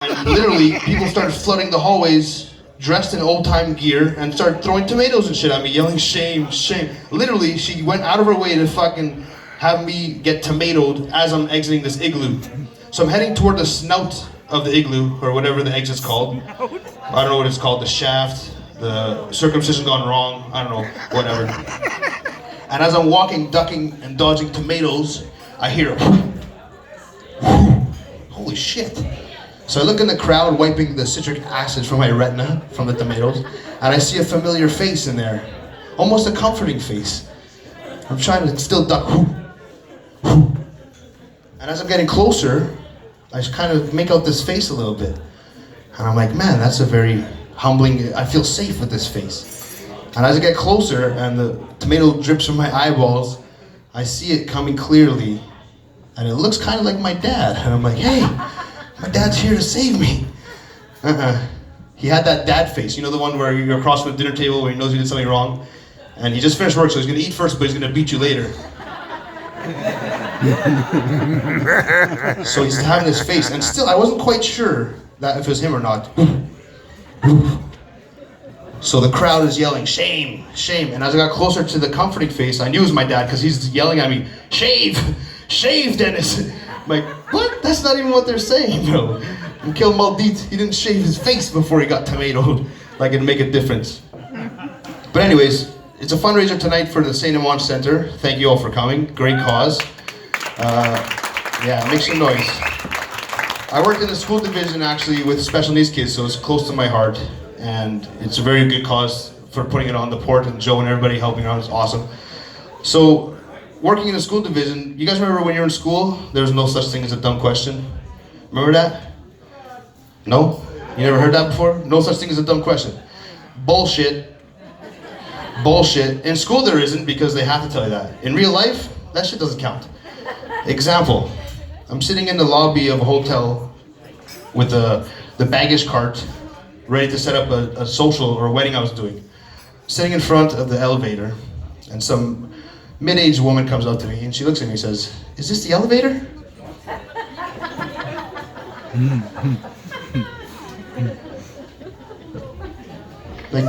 And literally, people started flooding the hallways, dressed in old-time gear, and started throwing tomatoes and shit at me, yelling, "Shame, shame." Literally, she went out of her way to fucking have me get tomatoed as I'm exiting this igloo. So I'm heading toward the snout of the igloo, or whatever the exit's called. I don't know what it's called, the shaft, the circumcision gone wrong, I don't know, whatever. And as I'm walking, ducking and dodging tomatoes, I hear a holy shit. So I look in the crowd, wiping the citric acid from my retina, from the tomatoes, and I see a familiar face in there. Almost a comforting face. I'm trying to still duck. And as I'm getting closer, I just kind of make out this face a little bit. And I'm like, man, that's a very humbling, I feel safe with this face. And as I get closer and the tomato drips from my eyeballs, I see it coming clearly. And it looks kind of like my dad. And I'm like, hey, my dad's here to save me. He had that dad face, you know, the one where you're across from the dinner table where he knows you did something wrong. And he just finished work, so he's gonna eat first, but he's gonna beat you later. So he's having this face, and still I wasn't quite sure that if it was him or not. So the crowd is yelling, "Shame, shame." And as I got closer to the comforting face, I knew it was my dad because he's yelling at me, "Shave, shave, Dennis." I'm like, what? That's not even what they're saying, bro. Kill Maldit, he didn't shave his face before he got tomatoed. Like it'd make a difference. But anyways, it's a fundraiser tonight for the St. Amant Center. Thank you all for coming. Great cause. Yeah, make some noise. I worked in the school division actually with special needs kids, so it's close to my heart. And it's a very good cause for putting it on the port, and Joe and everybody helping out is awesome. So, working in the school division, you guys remember when you were in school, there was no such thing as a dumb question? Remember that? No? You never heard that before? No such thing as a dumb question. Bullshit. Bullshit. In school there isn't because they have to tell you that. In real life, that shit doesn't count. Example, I'm sitting in the lobby of a hotel with the baggage cart, ready to set up a social or a wedding I was doing. Sitting in front of the elevator, and some mid-aged woman comes up to me and she looks at me and says, "Is this the elevator?" Like,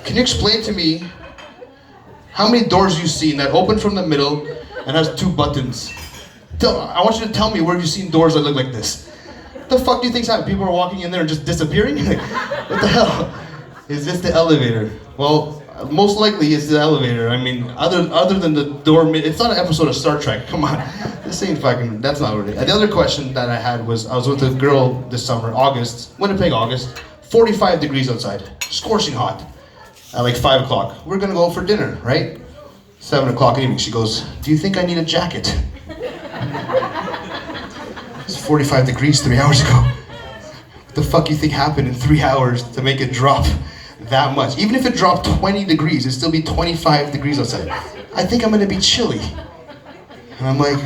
can you explain to me how many doors you've seen that open from the middle and has two buttons? I want you to tell me where you've seen doors that look like this. What the fuck do you think's happening? People are walking in there and just disappearing? Like, what the hell? Is this the elevator? Well, most likely it's the elevator. I mean, other than the door, it's not an episode of Star Trek. Come on, this ain't fucking. That's not what it is. The other question that I had was, I was with a girl this summer, August, Winnipeg, August, 45 degrees outside, scorching hot. At like 5 o'clock, we're gonna go for dinner, right? 7 o'clock in the evening. She goes, "Do you think I need a jacket?" It's 45 degrees 3 hours ago. What the fuck you think happened in 3 hours to make it drop that much? Even if it dropped 20 degrees, it'd still be 25 degrees outside. I think I'm gonna be chilly. And I'm like,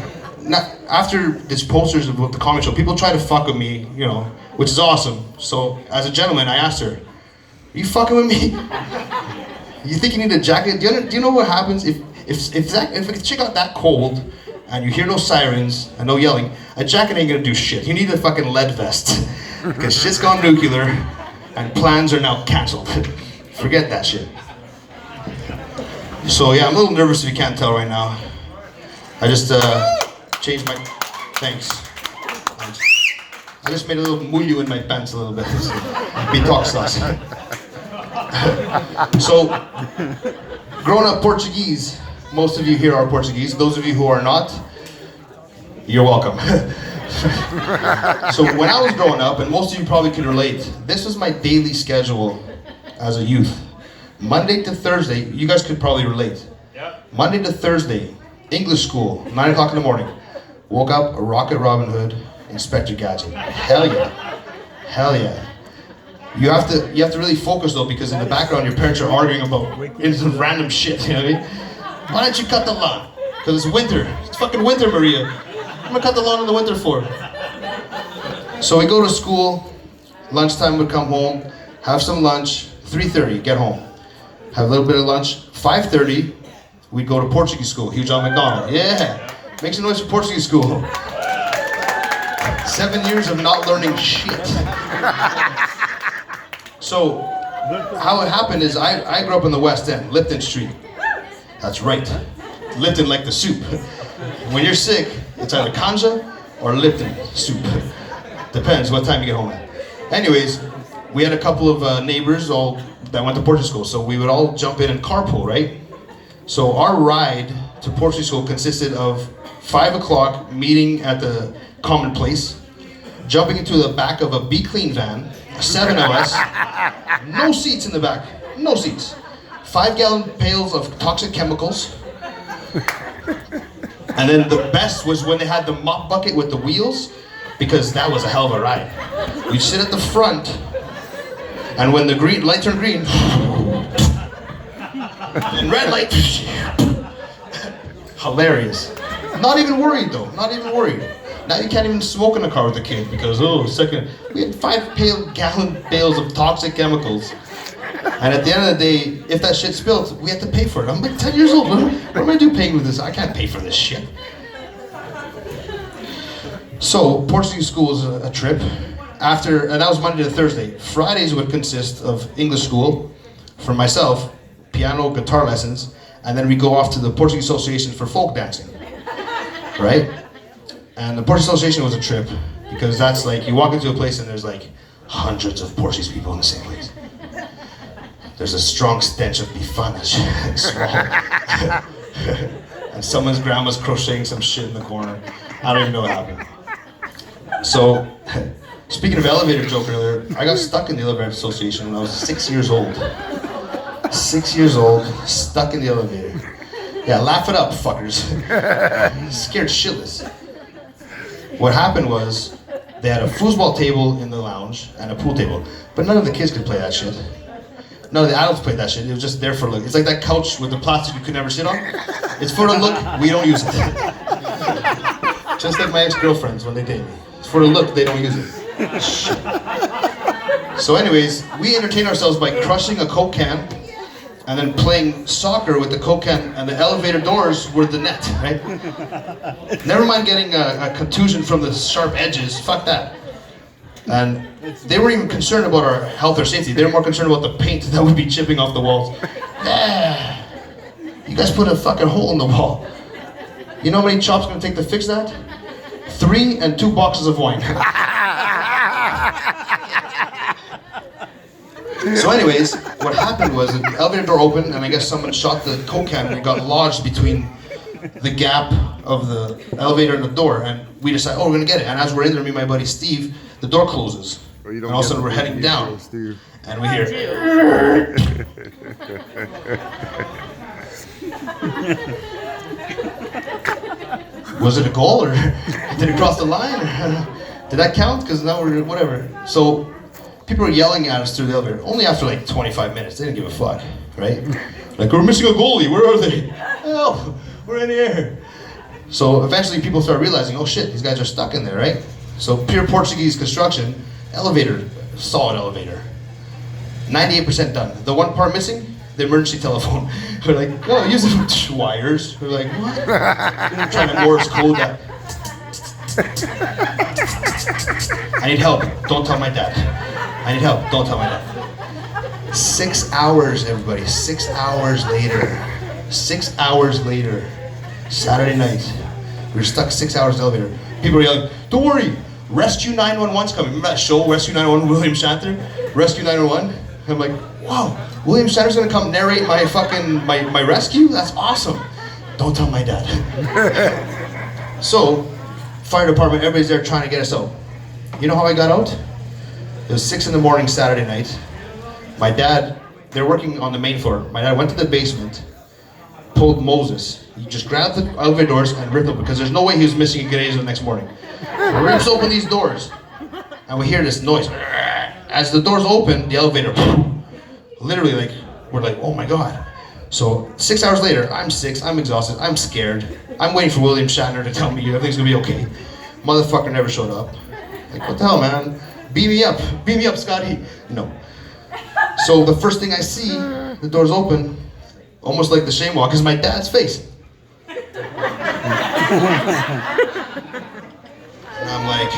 after this posters about the comic show, people try to fuck with me, you know, which is awesome. So as a gentleman, I asked her, "Are you fucking with me? You think you need a jacket?" Do you know what happens if a chick got that cold and you hear no sirens and no yelling? A jacket ain't gonna do shit. You need a fucking lead vest because shit's gone nuclear and plans are now canceled. Forget that shit. So yeah, I'm a little nervous if you can't tell right now. I just changed my. Thanks. I just made a little mulio in my pants a little bit. Bitox sauce. So, growing up Portuguese, most of you here are Portuguese. Those of you who are not, you're welcome. So when I was growing up, and most of you probably can relate, this was my daily schedule as a youth. Monday to Thursday, you guys could probably relate. Monday to Thursday, English school, 9 o'clock in the morning. Woke up, Rocket Robin Hood, Inspector Gadget. Hell yeah. Hell yeah. You have to really focus though, because in the background your parents are arguing about some random shit, you know what I mean? Why don't you cut the lawn? Because it's winter. It's fucking winter, Maria. I'm gonna cut the lawn in the winter for. So we go to school, lunchtime we'd come home, have some lunch, 3:30, get home. Have a little bit of lunch, 5:30, we'd go to Portuguese school, Hugh John McDonald. Yeah, make some noise for Portuguese school. 7 years of not learning shit. So, how it happened is I grew up in the West End, Lipton Street. That's right. Lipton like the soup. When you're sick, it's either Kanja or Lipton soup. Depends what time you get home at. Anyways, we had a couple of neighbors all that went to Portuguese school, so we would all jump in and carpool, right? So our ride to Portuguese school consisted of 5 o'clock meeting at the common place, jumping into the back of a Be Clean van, 7 of us, no seats in the back, no seats. 5-gallon pails of toxic chemicals. And then the best was when they had the mop bucket with the wheels, because that was a hell of a ride. We'd sit at the front, and when the green light turned green, and red light, hilarious. Not even worried though, not even worried. Now you can't even smoke in a car with a kid because, we had 5-gallon pails of toxic chemicals. And at the end of the day, if that shit spilled, we had to pay for it. I'm like 10 years old, what am I doing paying with this? I can't pay for this shit. So, Portuguese school was a trip. And that was Monday to Thursday. Fridays would consist of English school, for myself, piano, guitar lessons, and then we go off to the Portuguese Association for folk dancing, right? And the Portuguese Association was a trip, because that's like, you walk into a place and there's like hundreds of Portuguese people in the same place. There's a strong stench of bifanas, small. And someone's grandma's crocheting some shit in the corner. I don't even know what happened. So, speaking of elevator joke earlier, I got stuck in the elevator association when I was 6 years old. 6 years old, stuck in the elevator. Yeah, laugh it up, fuckers. Scared shitless. What happened was, they had a foosball table in the lounge and a pool table, but none of the kids could play that shit. None of the adults played that shit. It was just there for look. It's like that couch with the plastic you could never sit on. It's for the look, we don't use it. Just like my ex-girlfriends when they date me. It's for the look, they don't use it. Shit. So anyways, we entertain ourselves by crushing a Coke can and then playing soccer with the Coke can, and the elevator doors were the net, right? Never mind getting a contusion from the sharp edges, fuck that. And they weren't even concerned about our health or safety. They were more concerned about the paint that would be chipping off the walls. Yeah, you guys put a fucking hole in the wall. You know how many chops gonna take to fix that? 3 and 2 boxes of wine. So anyways, what happened was the elevator door opened, and I guess someone shot the Coke can and it got lodged between the gap of the elevator and the door, and we decided, we're gonna get it. And as we're in there, me and my buddy Steve, the door closes, and all of a sudden we're heading down, and we hear. Was it a goal, or did it cross the line, or did that count? Because now we're whatever. So people were yelling at us through the elevator. Only after like 25 minutes, they didn't give a fuck, right? Like, we're missing a goalie. Where are they? Help! We're in the air. So eventually people start realizing, oh shit, these guys are stuck in there, right? So pure Portuguese construction, elevator, solid elevator. 98% done. The one part missing, the emergency telephone. We're like, oh, use the wires. We're like, what? We're trying to Morse code that. I need help. Don't tell my dad. I need help. Don't tell my dad. 6 hours, everybody. 6 hours later. 6 hours later. Saturday night. We were stuck 6 hours in the elevator. People were yelling, don't worry, Rescue 911's coming. Remember that show, Rescue 911, William Shatner? Rescue 911? And I'm like, wow, William Shatner's gonna come narrate my fucking, my rescue? That's awesome. Don't tell my dad. So, fire department, everybody's there trying to get us out. You know how I got out? It was 6 in the morning Saturday night. My dad, they're working on the main floor. My dad went to the basement, pulled Moses. He just grabbed the elevator doors and ripped them, because there's no way he was missing a grenade the next morning. Rips open these doors, and we hear this noise. As the doors open, the elevator, literally, like, we're like, oh my god. So 6 hours later, I'm 6, I'm exhausted, I'm scared. I'm waiting for William Shatner to tell me everything's gonna be okay. Motherfucker never showed up. Like, what the hell, man? Beam me up, Scotty. No. So the first thing I see, the doors open, almost like the shame walk, is my dad's face. And I'm like,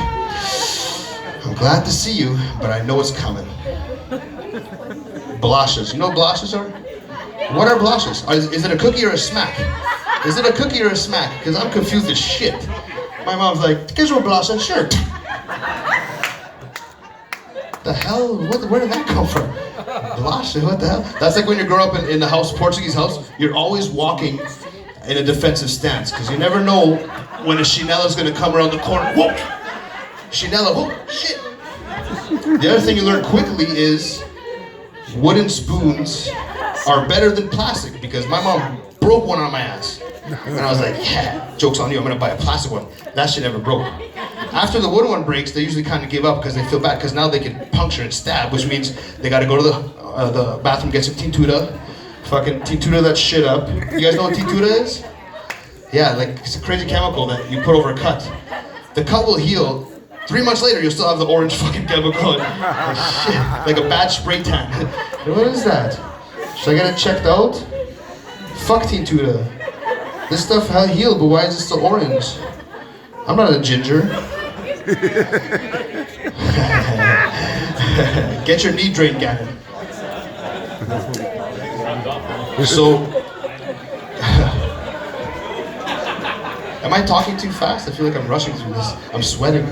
I'm Glad to see you, but I know it's coming. Blushes. You know what blushes are? What are blushes? Is it a cookie or a smack? Is it a cookie or a smack? Because I'm confused as shit. My mom's like, "Guess what blushes? Sure." The hell? Where did that come from? Blushes? What the hell? That's like when you grow up in the house, Portuguese house, you're always walking in a defensive stance because you never know when a chinella's gonna come around the corner. Whoa! Chinella, whoa, shit! The other thing you learn quickly is wooden spoons are better than plastic because my mom broke one on my ass. And I was like, yeah, joke's on you, I'm gonna buy a plastic one. That shit never broke. After the wooden one breaks, they usually kind of give up because they feel bad because now they can puncture and stab, which means they gotta go to the bathroom, get some tintura, fucking tintura that shit up. You guys know what tintura is? Yeah, like it's a crazy chemical that you put over a cut. The cut will heal. 3 months later, you'll still have the orange fucking chemical. Like, shit, like a bad spray tan. What is that? Should I get it checked out? Fuck tintura. This stuff healed, but why is it still orange? I'm not a ginger. Get your knee drained, Gavin. So, am I talking too fast? I feel like I'm rushing through this. I'm sweating.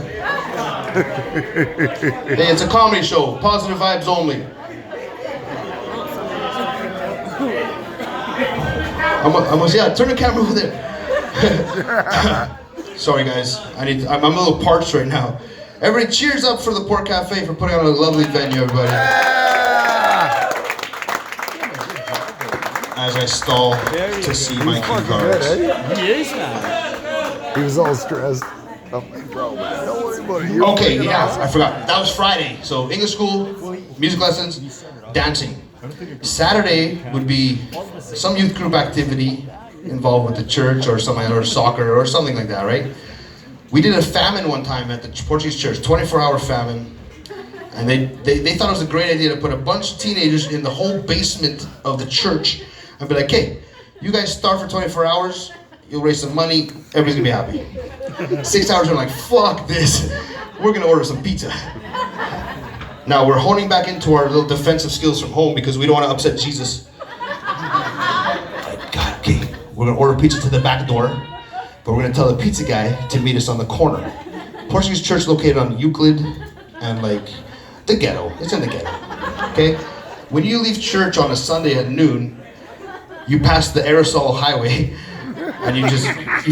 Hey, it's a comedy show. Positive vibes only. Yeah, turn the camera over there. Sorry guys, I'm a little parched right now. Everybody cheers up for the Port Cafe for putting on a lovely venue, everybody. As I stall to see my cue cards. He was all stressed. I'm like, bro, man, don't worry about it. Okay, yeah, I forgot. That was Friday. So English school, music lessons, dancing. Saturday would be some youth group activity involved with the church or something, or soccer or something like that, right? We did a famine one time at the Portuguese church, 24-hour famine. And they thought it was a great idea to put a bunch of teenagers in the whole basement of the church and be like, hey, you guys starve for 24 hours, you'll raise some money, everybody's gonna be happy. 6 hours, we're like, fuck this. We're gonna order some pizza. Now we're honing back into our little defensive skills from home because we don't want to upset Jesus. God, okay, we're gonna order pizza to the back door, but we're gonna tell the pizza guy to meet us on the corner. Portuguese church located on Euclid and like the ghetto. It's in the ghetto. Okay? When you leave church on a Sunday at noon, you pass the aerosol highway and you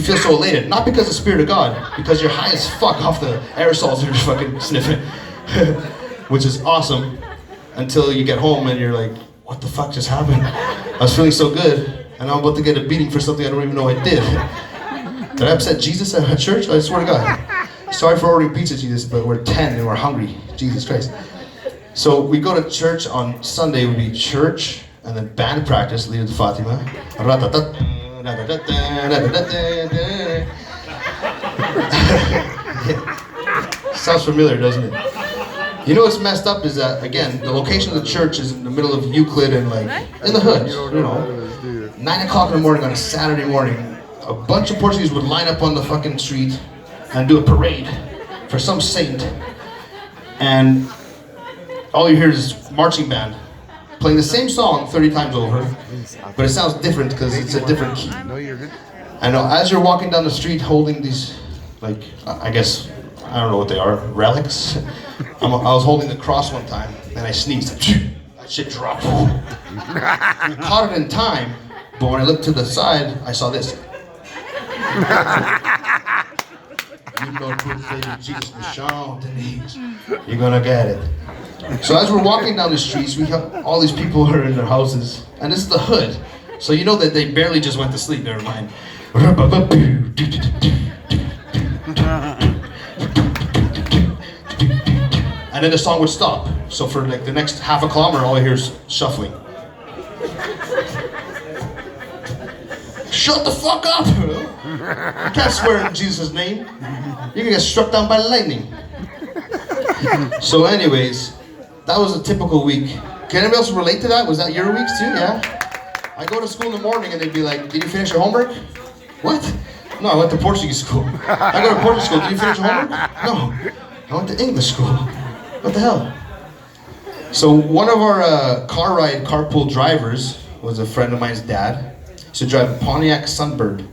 feel so elated. Not because of the Spirit of God, because you're high as fuck off the aerosols you're fucking sniffing. Which is awesome until you get home and you're like, what the fuck just happened? I was feeling so good and I'm about to get a beating for something I don't even know I did. Did I upset Jesus at church? I swear to God. Sorry for ordering pizza, Jesus, but we're 10 and we're hungry. Jesus Christ. So we go to church on Sunday, it would be church and then band practice, lead to Fatima. Sounds familiar, doesn't it? You know what's messed up is that, again, the location of the church is in the middle of Euclid and like, in the hood, you know. 9 o'clock in the morning on a Saturday morning, a bunch of Portuguese would line up on the fucking street and do a parade for some saint. And all you hear is marching band playing the same song 30 times over, but it sounds different because it's a different key. And as you're walking down the street holding these, like, I guess, I don't know what they are, relics. I was holding the cross one time and I sneezed. That shit dropped. I caught it in time, but when I looked to the side, I saw this. You know, Jesus, Denise, you're gonna get it. So as we're walking down the streets, we have all these people who are in their houses, and this is the hood. So you know that they barely just went to sleep, never mind. And then the song would stop. So for like the next half a kilometer, all I hear is shuffling. Shut the fuck up! You can't swear in Jesus' name. You're gonna get struck down by lightning. So anyways, that was a typical week. Can anybody else relate to that? Was that your weeks too? Yeah? I go to school in the morning and they'd be like, did you finish your homework? What? No, I went to Portuguese school. I go to Portuguese school. Did you finish your homework? No. I went to English school. What the hell? So one of our carpool drivers was a friend of mine's dad. He used to drive a Pontiac Sunbird.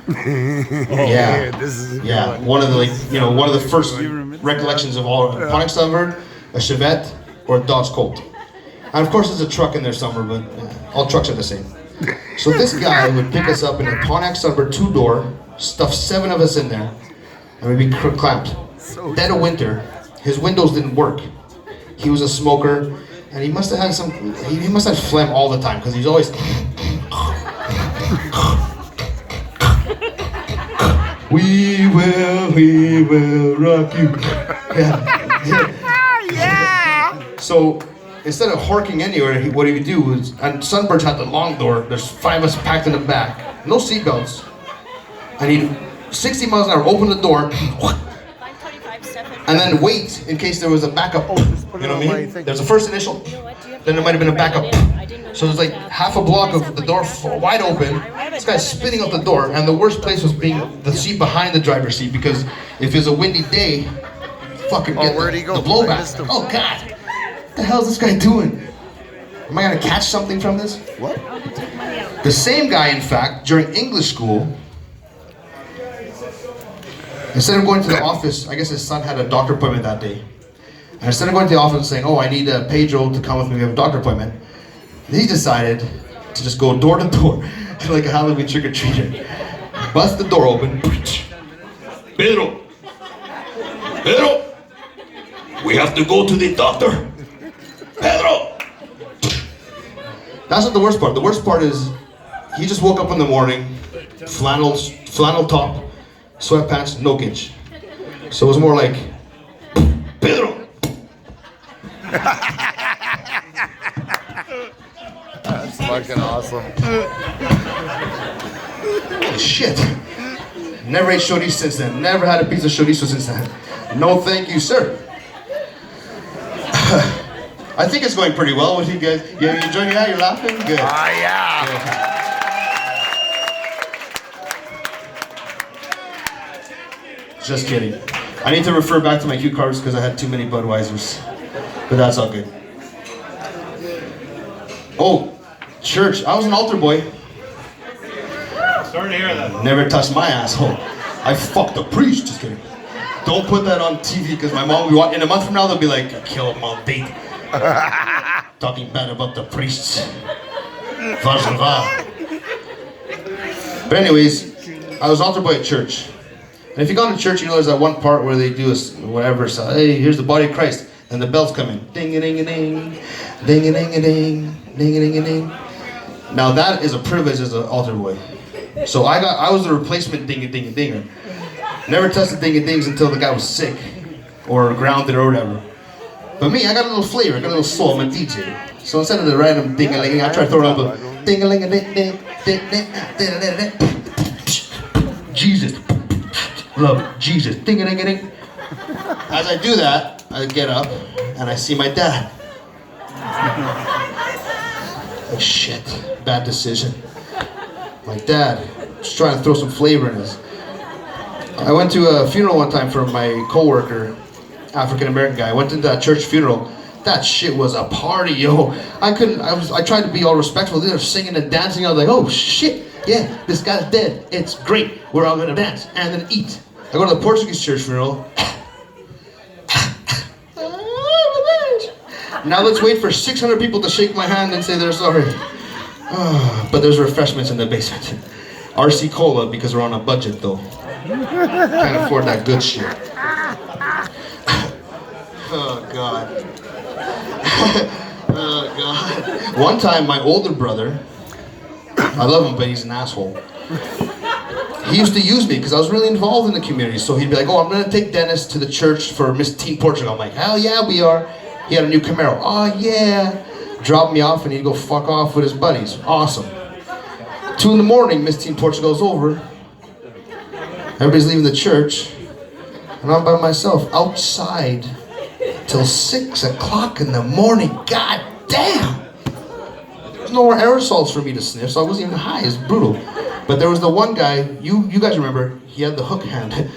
Yeah, this is one of the one of the first recollections of all Pontiac Sunbird, a Chevette, or a Dodge Colt. And of course, there's a truck in there somewhere, but all trucks are the same. So this guy would pick us up in a Pontiac Sunbird 2-door, stuff 7 of us in there, and we'd be clamped. Dead of winter, his windows didn't work. He was a smoker, and he must have had he must have phlegm all the time, because he's always... We will rock you. Yeah. So instead of horking anywhere, what he would do was, and Sunbirds had the long door, there's 5 of us packed in the back, no seatbelts, and he'd 60 miles an hour open the door, and then wait in case there was a backup. You know what I mean? There's a first initial, then there might have been a backup. So there's like half a block of the door wide open. This guy's spinning out the door, and the worst place was being the seat behind the driver's seat, because if it's a windy day, fucking get the blowback. Oh God, what the hell is this guy doing? Am I gonna catch something from this? What? The same guy, in fact, during English school, instead of going to the office, I guess his son had a doctor appointment that day. And instead of going to the office and saying, oh, I need Pedro to come with me, we have a doctor appointment, he decided to just go door to door, like a Halloween trick-or-treater. Bust the door open. Pedro! Pedro! We have to go to the doctor! Pedro! That's not the worst part. The worst part is, he just woke up in the morning, flannel top, sweatpants, no gauge. So it was more like, Pedro! That's fucking awesome. Holy shit. Never ate chorizo since then. Never had a piece of chorizo since then. No thank you, sir. I think it's going pretty well with you guys. You enjoying that? You're laughing? Good. Yeah. Just kidding. I need to refer back to my cue cards because I had too many Budweisers. But that's all good. Oh, church. I was an altar boy. Sorry to hear that. Never touched my asshole. I fucked the priest. Just kidding. Don't put that on TV because my mom will be in a month from now they'll be like, kill him on date. Talking bad about the priests. But anyways, I was altar boy at church. And if you go to church, you know there's that one part where they do whatever. So, hey, here's the body of Christ. And the bells come in. Ding-a-ding-a-ding. Ding-a-ding-a-ding. Ding-a-ding-a-ding. Now that is a privilege as an altar boy. So I was the replacement ding-a-ding-a-dinger. Never tested ding-a-dings until the guy was sick. Or grounded or whatever. But me, I got a little flavor. I got a little soul. I'm a DJ. So instead of the random ding-a-ling, I try to throw it up a ding-a-ling-a-ding-ding-ding-ding-ding. Jesus. Love Jesus. Ding-a-ding-a-ding. As I do that, I get up and I see my dad. Oh shit, bad decision. My dad was trying to throw some flavor in this. I went to a funeral one time for my coworker, African American guy. I went to that church funeral. That shit was a party, yo. I tried to be all respectful. They were singing and dancing. I was like, oh shit, yeah, this guy's dead. It's great. We're all gonna dance and then eat. I go to the Portuguese church funeral. Now let's wait for 600 people to shake my hand and say they're sorry. But there's refreshments in the basement. RC Cola because we're on a budget though. Can't afford that good shit. Oh God. Oh God. One time my older brother, I love him but he's an asshole. He used to use me because I was really involved in the community. So he'd be like, oh, I'm gonna take Dennis to the church for Miss Teen Portugal. I'm like, hell yeah, we are. He had a new Camaro. Oh yeah. Drop me off and he'd go fuck off with his buddies. Awesome. 2 in the morning, Miss Teen Portugal's over. Everybody's leaving the church. And I'm by myself outside till 6 o'clock in the morning. God damn. There's no more aerosols for me to sniff, so I wasn't even high. It's brutal. But there was the one guy, you guys remember, he had the hook hand. He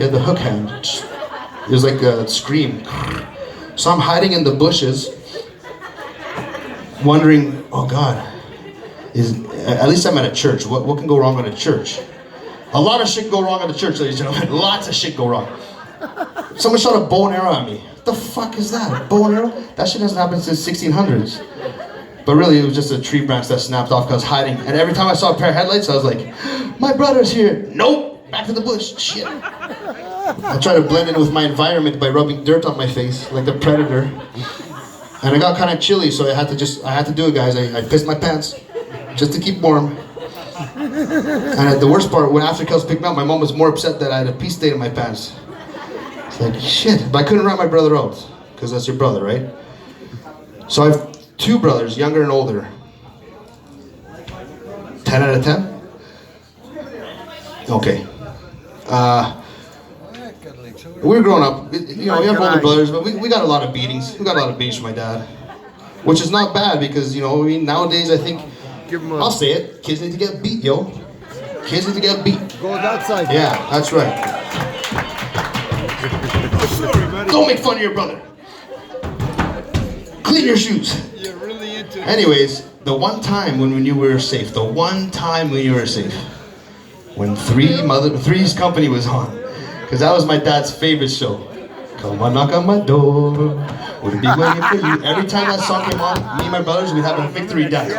had the hook hand. It was like a scream. So I'm hiding in the bushes, wondering, oh God, at least I'm at a church. What can go wrong at a church? A lot of shit can go wrong at a church, ladies and gentlemen. Lots of shit go wrong. Someone shot a bow and arrow at me. What the fuck is that? A bow and arrow? That shit hasn't happened since 1600s. But really, it was just a tree branch that snapped off because I was hiding. And every time I saw a pair of headlights, I was like, my brother's here. Nope, back to the bush. Shit. I tried to blend in with my environment by rubbing dirt on my face, like the Predator. And I got kind of chilly, so I had to do it, guys. I pissed my pants just to keep warm. And the worst part, when after Kels picked me up, my mom was more upset that I had a pee stain in my pants. It's like, shit. But I couldn't rat my brother out, because that's your brother, right? So I have 2 brothers, younger and older. 10 out of 10? Okay. We were growing up, you know, we have older brothers, but we got a lot of beatings. We got a lot of beatings from my dad. Which is not bad because, you know, I mean, nowadays I think, I'll say it, kids need to get beat, yo. Kids need to get beat. Go outside. Yeah, that's right. Don't make fun of your brother. Clean your shoes. You're really into it. Anyways, the one time when we knew we were safe, when Three's Company was on, because that was my dad's favorite show. Come on, knock on my door. We'll be waiting for you. Every time that song came on, me and my brothers, we'd have a victory dance.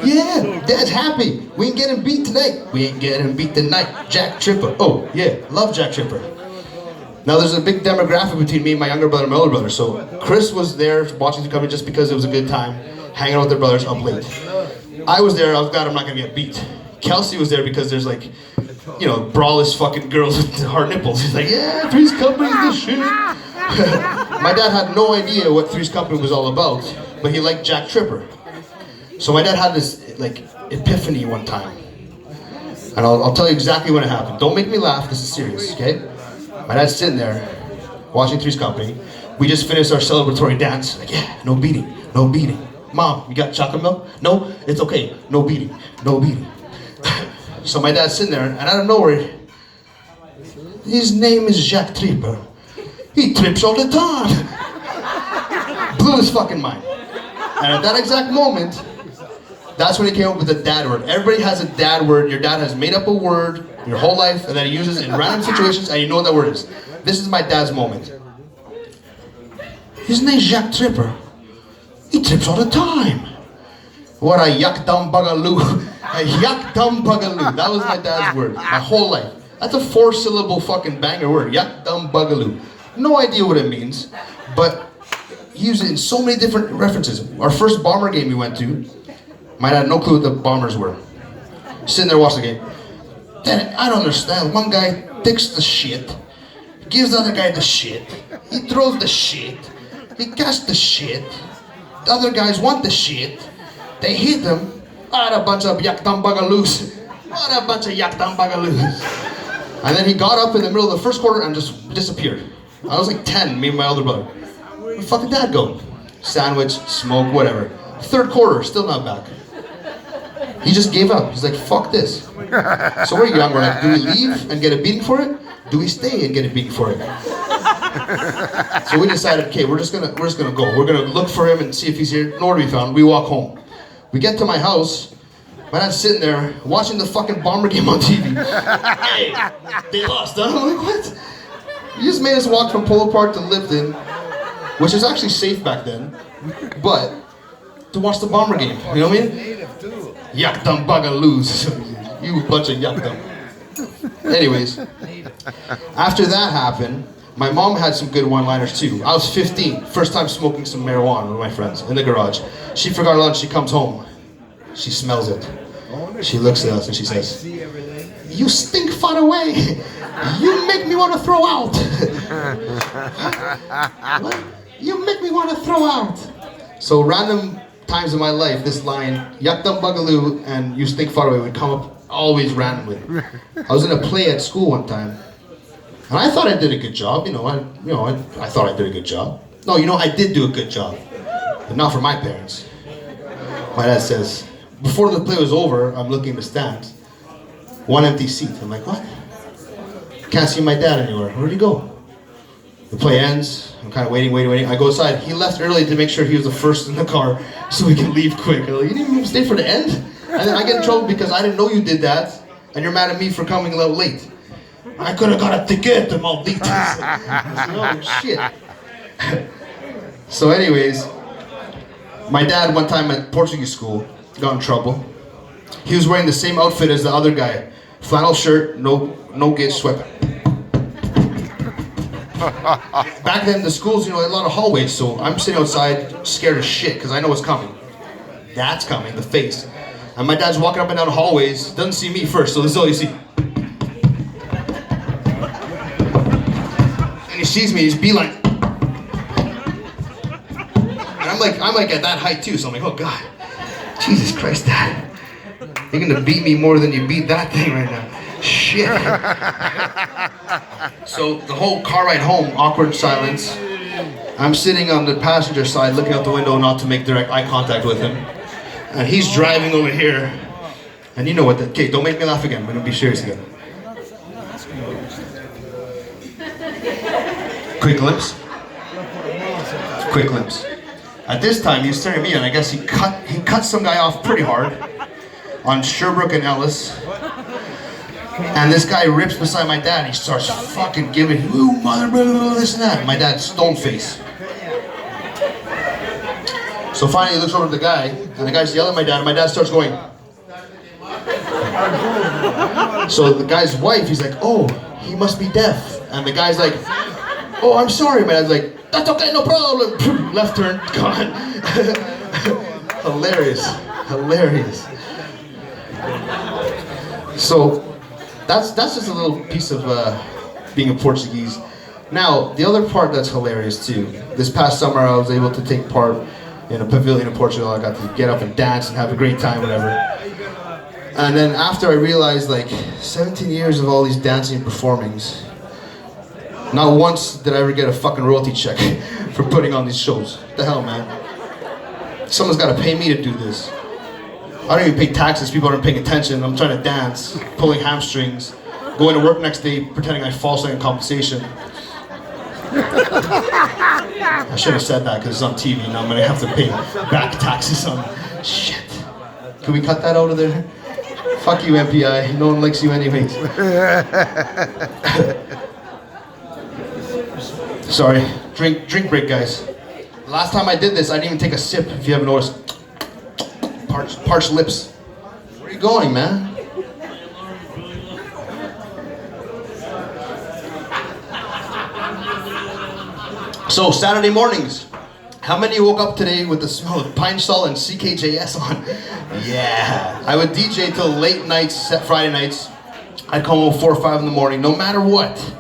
Yeah, Dad's happy. We ain't getting beat tonight. We ain't getting beat tonight. Jack Tripper. Oh, yeah, love Jack Tripper. Now there's a big demographic between me and my younger brother and my older brother. So Chris was there watching the company just because it was a good time, hanging out with their brothers up late. I was there, I was glad I'm not gonna get beat. Kelsey was there because there's like, you know, braless fucking girls with hard nipples. He's like, yeah, Three's Company's the shit. My dad had no idea what Three's Company was all about, but he liked Jack Tripper. So my dad had this like epiphany one time. And I'll tell you exactly when it happened. Don't make me laugh, this is serious, okay? My dad's sitting there, watching Three's Company. We just finished our celebratory dance. Like, yeah, no beating, no beating. Mom, you got chocolate milk? No, it's okay, no beating, no beating. So my dad's sitting there, and out of nowhere, his name is Jack Tripper. He trips all the time. Blew his fucking mind. And at that exact moment, that's when he came up with the dad word. Everybody has a dad word. Your dad has made up a word your whole life, and then he uses it in random situations, and you know what that word is. This is my dad's moment. His name's Jack Tripper. He trips all the time. What a yuck dumb bugaloo. A yuck dumb bugaloo. That was my dad's word. My whole life. That's a 4-syllable fucking banger word. Yuck dumb bugaloo. No idea what it means, but he used it in so many different references. Our first Bomber game we went to, my dad had no clue what the Bombers were. Sitting there watching the game. Dad, I don't understand. One guy takes the shit, gives the other guy the shit, he throws the shit, he casts the shit, the other guys want the shit, they hit him. What a bunch of yuck dumb bugaloos. What a bunch of yuck dumb bugaloos. And then he got up in the middle of the first quarter and just disappeared. I was like 10, me and my older brother. Where the fuck did Dad go? Sandwich, smoke, whatever. Third quarter, still not back. He just gave up. He's like, fuck this. So we're young, we're like, do we leave and get a beating for it? Do we stay and get a beating for it? So we decided, okay, we're just gonna go. We're gonna look for him and see if he's here. Nor to be found. We walk home. We get to my house. My dad's sitting there watching the fucking Bomber game on TV. Hey, they lost, huh? I'm like, what? You just made us walk from Polo Park to Lipton, which is actually safe back then, but to watch the Bomber game, you know what I mean? Yuck dumb bugaloos. You bunch of yuck dumb. Anyways, after that happened, my mom had some good one-liners too. I was 15, first time smoking some marijuana with my friends in the garage. She forgot her lunch, she comes home. She smells it. She looks at us and she says, "You stink far away. You make me want to throw out." What? You make me want to throw out. So random times in my life, this line, yuck dumb bugaloo and you stink far away would come up always randomly. I was in a play at school one time, and I thought I did a good job. I thought I did a good job. No, I did do a good job, but not for my parents. My dad says, before the play was over, I'm looking at the stands. One empty seat. I'm like, what? Can't see my dad anywhere. Where'd he go? The play ends. I'm kind of waiting. I go outside. He left early to make sure he was the first in the car so we can leave quick. I'm like, you didn't even stay for the end? And then I get in trouble because I didn't know you did that, and you're mad at me for coming a little late. I could have got a ticket, malditas. Oh, shit. So anyways, my dad one time at Portuguese school got in trouble. He was wearing the same outfit as the other guy. Flannel shirt, no gauge sweat. Back then, the schools, you know, had a lot of hallways, so I'm sitting outside scared as shit because I know what's coming. That's coming, the face. And my dad's walking up and down the hallways, doesn't see me first, so this is all you see. And he sees me, he's beeline. And I'm like at that height too, so I'm like, oh God, Jesus Christ, Dad. You're gonna beat me more than you beat that thing right now. Shit. So the whole car ride home, awkward silence. I'm sitting on the passenger side looking out the window not to make direct eye contact with him. And he's driving over here. And you know what, okay, don't make me laugh again, I'm gonna be serious again. Quick glimpse. Quick glimpse. At this time, he's staring at me and I guess he cut some guy off pretty hard on Sherbrooke and Ellis. And this guy rips beside my dad and he starts fucking giving, ooh, mother, blah, blah, blah, this and that. My dad's stone face. So finally he looks over at the guy and the guy's yelling at my dad and my dad starts going. So the guy's wife, he's like, oh, he must be deaf. And the guy's like, oh, I'm sorry. My dad's like, that's okay, no problem. Left turn, gone. Hilarious. So that's just a little piece of being a Portuguese. Now, the other part that's hilarious too. This past summer I was able to take part in a pavilion in Portugal. I got to get up and dance and have a great time, whatever. And then after I realized, like, 17 years of all these dancing and performings, not once did I ever get a fucking royalty check for putting on these shows. What the hell, man? Someone's got to pay me to do this. I don't even pay taxes, people aren't paying attention. I'm trying to dance, pulling hamstrings, going to work next day pretending I falsely on compensation. I should have said that because it's on TV, now I'm going to have to pay back taxes on shit. Can we cut that out of there? Fuck you, MPI. No one likes you anyways. Sorry. Drink break, guys. Last time I did this, I didn't even take a sip, if you haven't noticed. Parched lips. Where are you going, man? So, Saturday mornings. How many woke up today with the smell of pine sol and CKJS on? Yeah. I would DJ till late nights, Friday nights. I'd come home 4 or 5 in the morning, no matter what.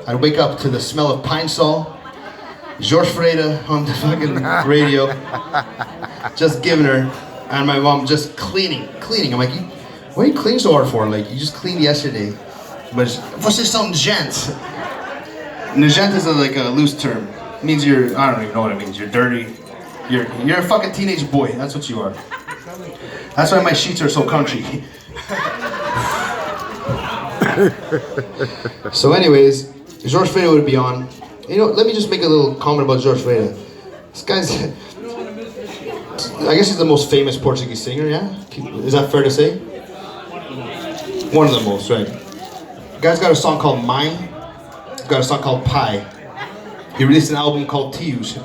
I'd wake up to the smell of pine sol, George Freida on the fucking radio, just giving her, and my mom just cleaning. I'm like, what are you cleaning so hard for? Like, you just cleaned yesterday. But você são nojento. Nojento is like a loose term. It means you're, I don't even know what it means. You're dirty. You're a fucking teenage boy. That's what you are. That's why my sheets are so country. So anyways, George Freida would be on. You know, let me just make a little comment about George Freida. This guy's, I guess he's the most famous Portuguese singer, yeah? Is that fair to say? One of the most, right? The guy's got a song called Mine. He's got a song called Pai. He released an album called Tios.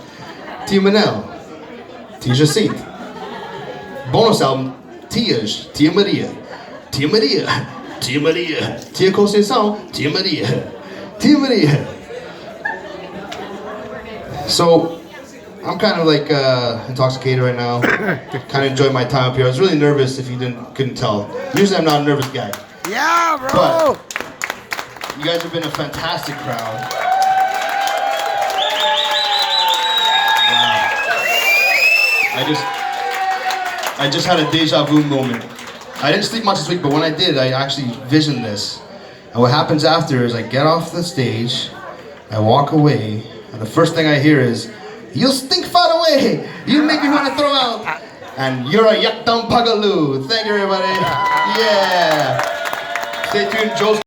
Tio Manel. Tia Jacinto. Bonus album, Tias. Tia Maria. Tia Maria. Tia Maria. Tia Conceição. Tia Maria. Tia Maria. So, I'm kind of like intoxicated right now. Kind of enjoying my time up here. I was really nervous if you couldn't tell. Usually I'm not a nervous guy. Yeah, bro! But you guys have been a fantastic crowd. I just had a deja vu moment. I didn't sleep much this week, but when I did, I actually visioned this. And what happens after is I get off the stage, I walk away, and the first thing I hear is, "You stink far away! You make me want to throw out!" And you're a yuck down pagaloo. Thank you, everybody. Yeah. Stay tuned, Joe's